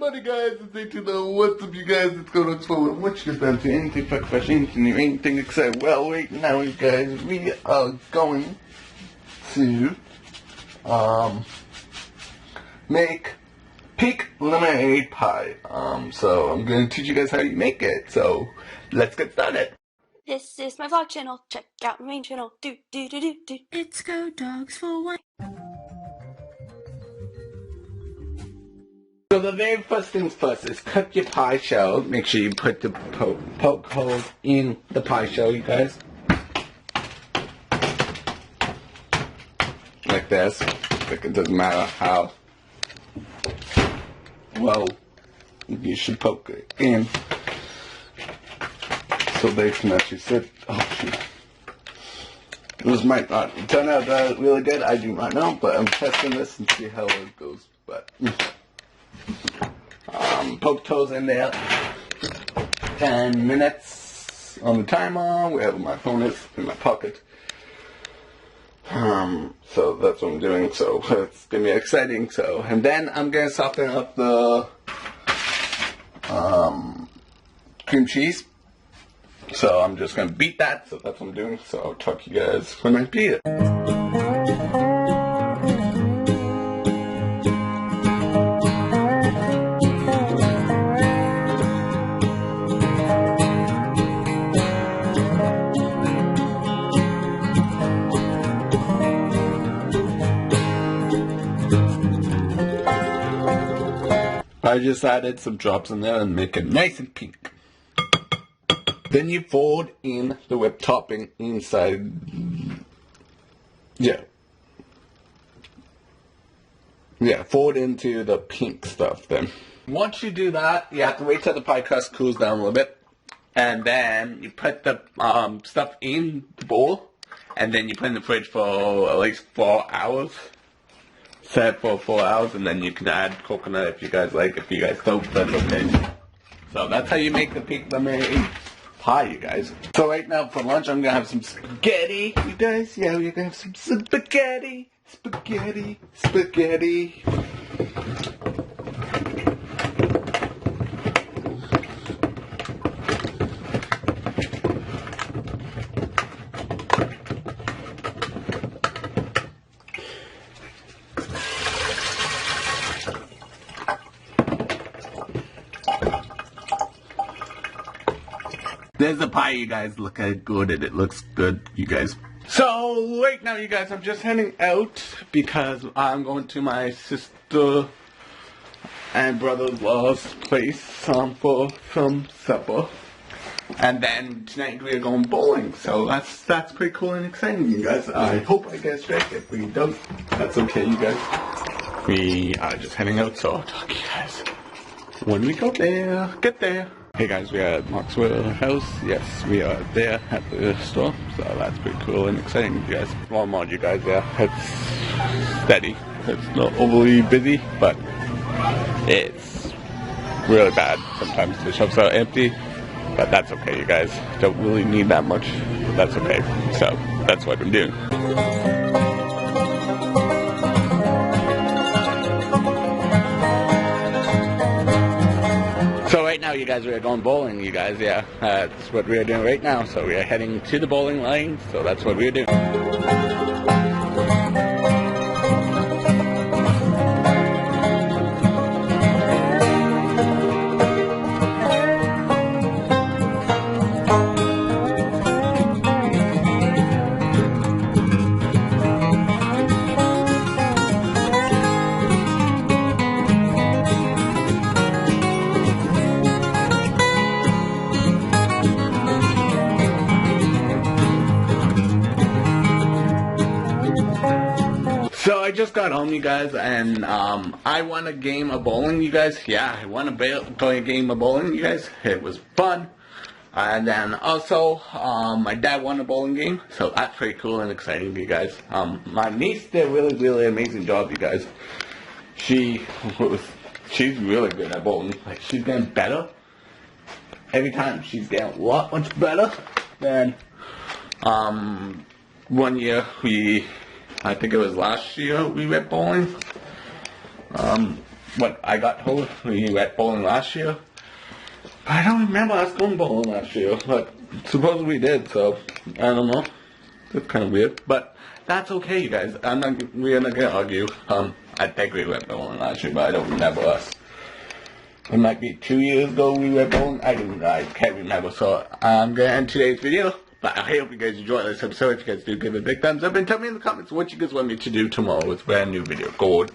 buddy guys, it's 18 what's up you guys, it's going on forward. What you guys to anything fuck questions and anything excited. Well, right now you guys, we are going to make pink lemonade pie. So I'm gonna teach you guys how you make it. So let's get started. This is my vlog channel. Check out my main channel. Do. It's Go Dogs for One. So the very first things first is cut your pie shell. Make sure you put the poke holes in the pie shell, you guys. Like this. Like it doesn't matter how well you should poke it in. So they can actually sit. Oh shoot. This might not turn out really good, I do not know, but I'm testing this and see how it goes. But poke toes in there. 10 minutes on the timer, wherever my phone is, in my pocket. So that's what I'm doing, so it's gonna be exciting. So, and then I'm gonna soften up the cream cheese. So I'm just gonna beat that, so that's what I'm doing. So I'll talk to you guys when I beat it. I just added some drops in there and make it nice and pink. Then you fold in the whipped topping inside. Yeah, fold into the pink stuff then. Once you do that, you have to wait till the pie crust cools down a little bit. And then you put the stuff in the bowl. And then you put it in the fridge for at least 4 hours. Set for 4 hours, and then you can add coconut if you guys like. If you guys don't, that's okay. So that's how you make the pink lemonade pie, you guys. So right now for lunch, I'm gonna have some spaghetti, you guys. Yeah, we're gonna have some spaghetti. There's the pie, you guys. Look how good it looks good, you guys. So right now, you guys, I'm just heading out because I'm going to my sister and brother-in-law's place for some supper. And then tonight we are going bowling. So that's pretty cool and exciting, you guys. I hope I get straight. If we don't, that's okay, you guys. We are just heading out, so I'll talk to you guys when we get there. Hey guys, we are at Maxwell House. Yes, we are there at the store, so that's pretty cool and exciting, you guys. Walmart, you guys, yeah, it's steady. It's not overly busy, but it's really bad. Sometimes the shelves are empty, but that's okay, you guys. Don't really need that much, but that's okay. So that's what I'm doing. So right now, you guys, we are going bowling, you guys, yeah. That's what we are doing right now. So we are heading to the bowling lane, so that's what we are doing. So I just got home, you guys, and I won a game of bowling, you guys. Yeah, I won a game of bowling, you guys. It was fun. And then also, my dad won a bowling game, so that's pretty cool and exciting, you guys. My niece did a really, really amazing job, you guys. She's really good at bowling. Like, she's getting better. Every time she's getting a lot much better than, 1 year I think it was last year we went bowling. what I got told. We went bowling last year. I don't remember us going bowling last year, but supposedly we did, so I don't know. It's kind of weird, but that's okay, you guys. We're not gonna argue. I think we went bowling last year, but I don't remember us. It might be 2 years ago we went bowling. I can't remember, so I'm gonna end today's video. But I hope you guys enjoyed this episode. If you guys do, give it a big thumbs up and tell me in the comments what you guys want me to do tomorrow with a brand new video. Go